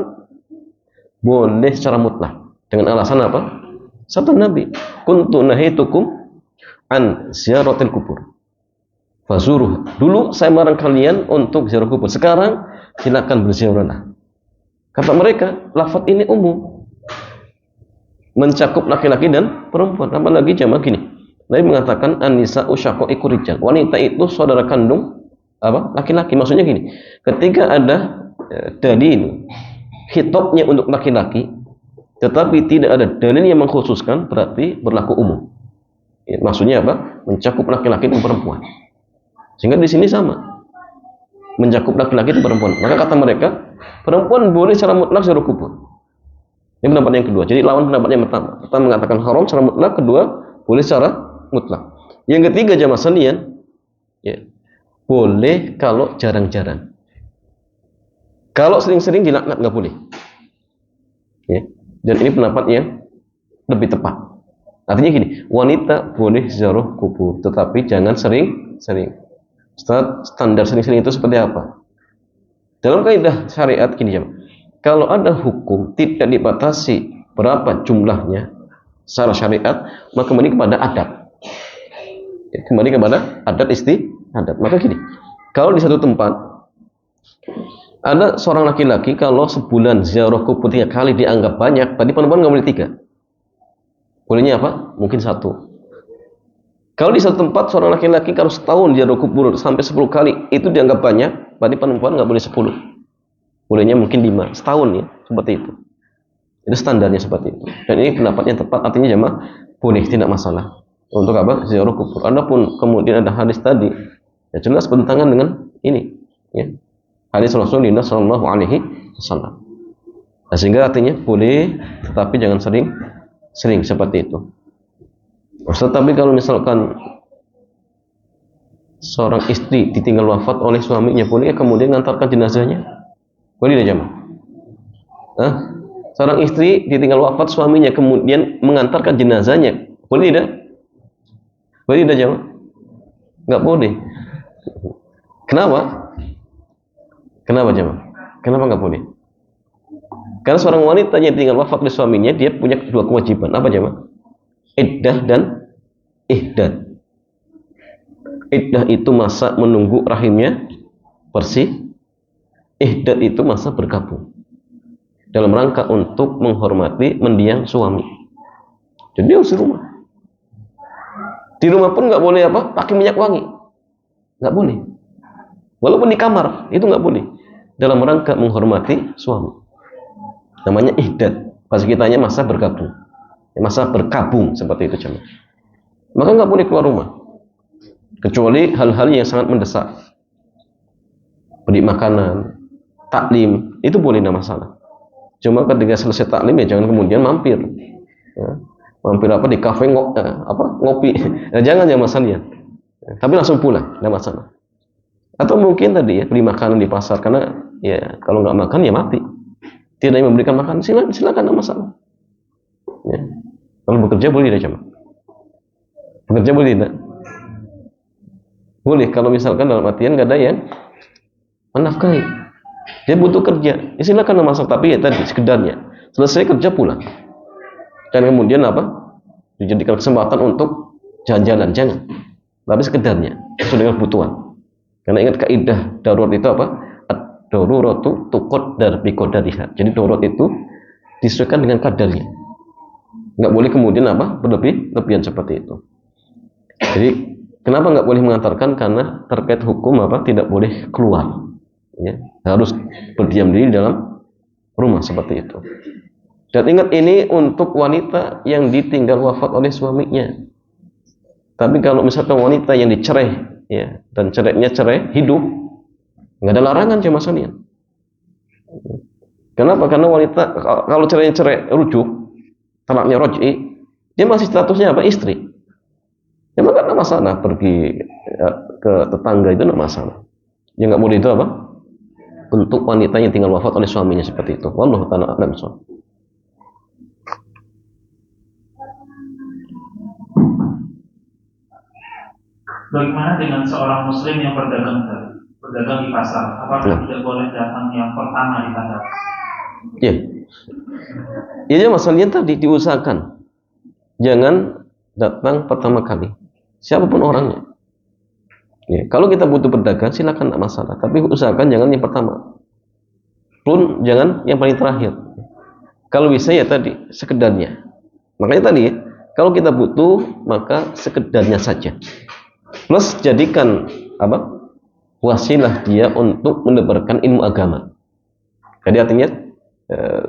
boleh secara mutlak dengan alasan apa? Sabda Nabi, kuntu nahitukum an ziaratil kubur fazuruh. Dulu saya melarang kalian untuk ziarah kubur, sekarang silakan berziarah. Kata mereka, lafaz ini umum, mencakup laki-laki dan perempuan. Apalagi jamaah gini, Nabi mengatakan an-nisa'u syaqaiqu rijal. Wanita itu saudara kandung apa? Laki-laki. Maksudnya gini, ketika ada dalil khitabnya untuk laki-laki, tetapi tidak ada dalil yang mengkhususkan, berarti berlaku umum. Ya, maksudnya apa? Mencakup laki-laki dan perempuan. Sehingga di sini sama, mencakup laki-laki dan perempuan. Maka kata mereka, perempuan boleh secara mutlak ziarah kubur. Ini pendapat yang kedua. Jadi lawan pendapat yang pertama. Pertama mengatakan haram secara mutlak, kedua boleh secara mutlak. Yang ketiga jamaah sekalian, ya, boleh kalau jarang-jarang. Kalau sering-sering dilaknat nggak boleh. Ya. Dan ini pendapat yang lebih tepat. Artinya gini, wanita boleh ziarah kubur, tetapi jangan sering-sering. Standar sering-sering itu seperti apa? Dalam kaidah syariat gini jamaah. Kalau ada hukum tidak dibatasi berapa jumlahnya secara syariat, maka kembali kepada adat. Kembali kepada adat istiadat. Maka gini, kalau di satu tempat ada seorang laki-laki, kalau sebulan ziarah kubur 3 kali dianggap banyak, tadi perempuan nggak boleh 3. Bolehnya apa? Mungkin 1. Kalau di satu tempat seorang laki-laki kalau setahun ziarah kubur sampai 10 kali, itu dianggap banyak, berarti perempuan nggak boleh 10. Bolehnya mungkin 5 setahun ya, seperti itu. Itu standarnya seperti itu. Dan ini pendapatnya tepat, artinya jemaah boleh, tidak masalah. Untuk apa? Ziarah kubur. Adapun kemudian ada hadis tadi, ya jelas bertentangan dengan ini, ya. Hadis Rasulullah Shallallahu Alaihi Wasallam. Nah, sehingga artinya boleh, tetapi jangan sering seperti itu. Tetapi kalau misalkan seorang istri ditinggal wafat oleh suaminya, boleh kemudian mengantarkan jenazahnya? Boleh tidak jamaah? Seorang istri ditinggal wafat suaminya kemudian mengantarkan jenazahnya, boleh tidak? Boleh tidak jamaah? Nggak boleh. Kenapa? Kenapa jamaah? Kenapa nggak boleh? Karena seorang wanita yang ditinggal wafat oleh suaminya, dia punya 2 kewajiban. Apa jamaah? Iddah dan ihdad. Iddah itu masa menunggu rahimnya bersih. Ihdad itu masa bergabung dalam rangka untuk menghormati mendiang suami. Jadi harus di rumah. Di rumah pun nggak boleh apa? Pakai minyak wangi, nggak boleh. Walaupun di kamar itu nggak boleh. Dalam rangka menghormati suami. Namanya ihdad. Bahasa kitanya masa bergabung, masa berkabung seperti itu jemaah. Maka nggak boleh keluar rumah kecuali hal-hal yang sangat mendesak. Beli makanan, taklim, itu boleh, tidak masalah. Cuma ketika selesai taklim ya jangan kemudian mampir. Ya. Mampir apa di kafe ngopi. Nah, jangan masalah. Tapi langsung pulang, tidak masalah. Atau mungkin tadi ya beli makanan di pasar, karena ya kalau nggak makan ya mati. Tidak yang memberikan makan, silakan, tidak masalah. Ya. Kalau bekerja boleh tidak jemaah? Bekerja boleh tidak? Boleh kalau misalkan dalam artian nggak ada yang menafkahi. Dia butuh kerja, ya silakan masak, tapi ya tadi sekedarnya. Selesai kerja pulang. Dan kemudian apa? Dijadikan kesempatan untuk jalan-jalan, jangan. Tapi sekedarnya, sesuai dengan kebutuhan. Karena ingat kaidah darurat itu apa? Ad-daruratu tuqaddar biqadariha. Jadi darurat itu disesuaikan dengan kadarnya. Nggak boleh kemudian apa? Berlebihan seperti itu. Jadi kenapa nggak boleh mengantarkan? Karena terkait hukum apa? Tidak boleh keluar. Ya, harus berdiam diri dalam rumah seperti itu. Dan ingat ini untuk wanita yang ditinggal wafat oleh suaminya. Tapi kalau misalkan wanita yang dicerai, ya, dan cerainya cerai hidup, nggak ada larangan jemaah sekalian. Kenapa? Karena wanita kalau cerainya cerai rujuk, talaknya roj'i, dia masih statusnya apa? Istri. Ya maka nggak masalah pergi ya, ke tetangga itu nggak masalah. Yang nggak boleh itu apa? Untuk wanita yang tinggal wafat oleh suaminya seperti itu. Wallahu ta'ala a'lam. Bagaimana dengan seorang muslim yang berdagang di pasar? Apakah tidak boleh datang yang pertama di pasar? Ya. Ya masalahnya tadi diusahakan jangan datang pertama kali. Siapapun orangnya. Ya, kalau kita butuh pedagang silakan, tidak masalah. Tapi usahakan jangan yang pertama. Pun jangan yang paling terakhir. Kalau bisa ya tadi sekedarnya. Makanya tadi kalau kita butuh maka sekedarnya saja. Plus jadikan apa? Wasilah dia untuk menebarkan ilmu agama. Jadi artinya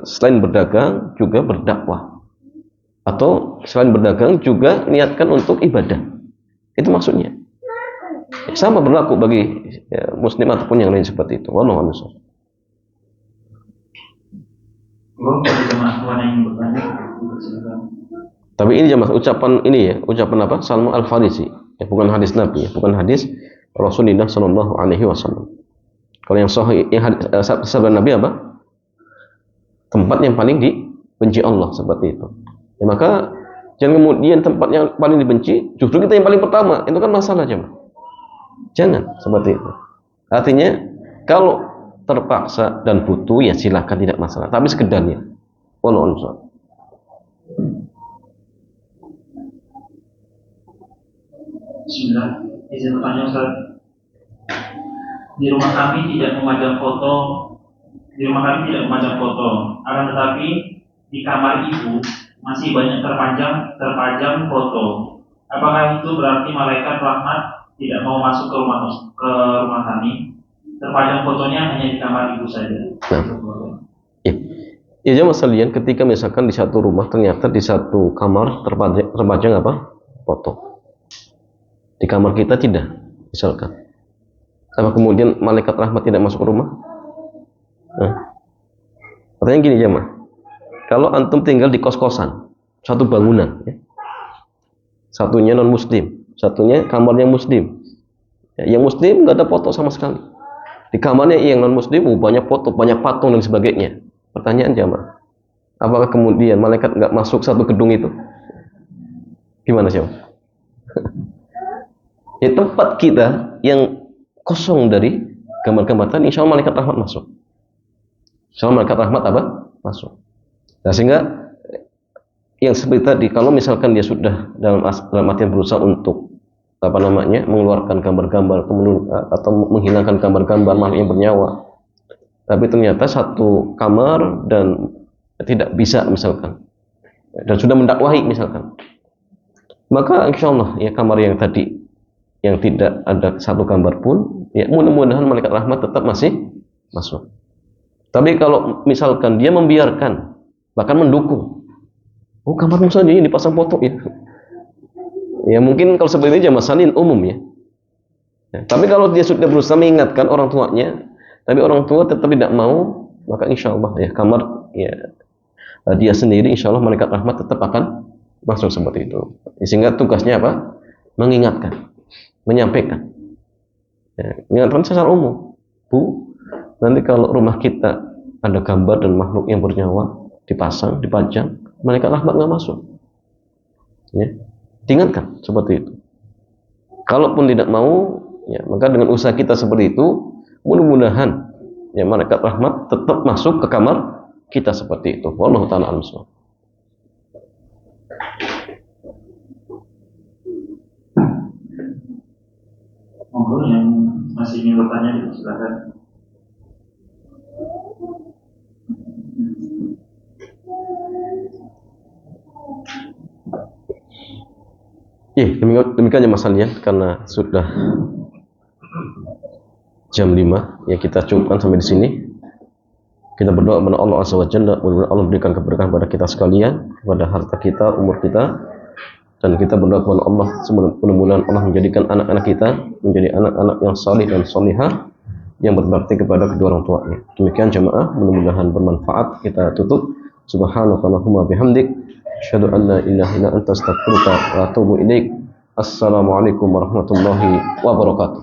selain berdagang juga berdakwah. Atau selain berdagang juga niatkan untuk ibadah. Itu maksudnya. Sama berlaku bagi muslim ataupun yang lain seperti itu. Wallahu a'lam. Tapi ini jemaah ucapan ini ya, ucapan apa? Salman Al-Farisi. Ya, bukan hadis Nabi, ya, bukan hadis Rasulullah Shallallahu Alaihi Wasallam. Kalau yang sahih, yang sabda Nabi apa? Tempat yang paling dibenci Allah seperti itu. Ya, maka jangan kemudian tempat yang paling dibenci justru kita yang paling pertama. Itu kan masalah jemaah. Jangan seperti itu. Artinya kalau terpaksa dan butuh ya silakan, tidak masalah. Tapi sekedarnya. Wallahu a'lam. Bismillah, izin bertanya Ustaz. Di rumah kami tidak memajang foto. Akan tetapi di kamar ibu masih banyak terpajang foto. Apakah itu berarti malaikat rahmat tidak mau masuk ke rumah kami? Terpajang fotonya hanya di kamar ibu saja. Ya jemaah sekalian, ketika misalkan di satu rumah ternyata di satu kamar terpajang apa? Foto. Di kamar kita tidak, misalkan. Apa kemudian malaikat rahmat tidak masuk ke rumah? Artinya gini jemaah. Kalau antum tinggal di kos-kosan, satu bangunan, ya. Satunya non muslim, satunya kamarnya muslim. Ya, yang muslim nggak ada foto sama sekali. Di kamarnya yang non muslim banyak foto, banyak patung dan sebagainya. Pertanyaan jemaah, apakah kemudian malaikat nggak masuk satu gedung itu? Gimana sih? Ya, tempat kita yang kosong dari gambar-gambar tadi, insya Allah malaikat rahmat masuk. Insya Allah malaikat rahmat apa? Masuk. Nah, sehingga yang seperti tadi, kalau misalkan dia sudah dalam artian berusaha untuk apa namanya mengeluarkan gambar-gambar atau menghilangkan gambar-gambar makhluk yang bernyawa, tapi ternyata satu kamar dan tidak bisa misalkan, dan sudah mendakwahi misalkan, maka insya Allah ya kamar yang tadi yang tidak ada satu gambar pun, ya mudah-mudahan malaikat rahmat tetap masih masuk. Tapi kalau misalkan dia membiarkan, bahkan mendukung, oh kamarmu saja ini dipasang foto ya, ya mungkin kalau seperti itu masalahnya umum ya. Tapi kalau dia sudah berusaha mengingatkan orang tuanya, tapi orang tua tetap tidak mau, maka insya Allah ya kamar ya dia sendiri, insya Allah malaikat rahmat tetap akan masuk seperti itu. Sehingga tugasnya apa? Mengingatkan, menyampaikan. Ya, ingatkan secara umum, Bu, nanti kalau rumah kita ada gambar dan makhluk yang bernyawa dipasang, dipajang, malaikat rahmat nggak masuk. Ya, diingatkan seperti itu. Kalaupun tidak mau, ya maka dengan usaha kita seperti itu, mudah-mudahan ya malaikat rahmat tetap masuk ke kamar kita seperti itu. Wallahu ta'ala a'lam. Monggo yang masih ingin bertanya silakan. Demikian Mas Alian, karena sudah jam 5 ya kita cukupkan sampai di sini. Kita berdoa kepada Allah Azza wa Jalla, mudah-mudahan Allah berikan keberkahan pada kita sekalian, kepada harta kita, umur kita, Dan kita berdoa kepada Allah, mudah-mudahan Allah menjadikan anak-anak kita menjadi anak-anak yang salih dan salihah, yang berbakti kepada kedua orang tuanya. Demikian jemaah, mudah-mudahan bermanfaat. Kita tutup. Subhanakallahumma bihamdik, asyhadu an la ilaha illa anta, astaghfiruka wa atubu ilaik. Assalamualaikum warahmatullahi wabarakatuh.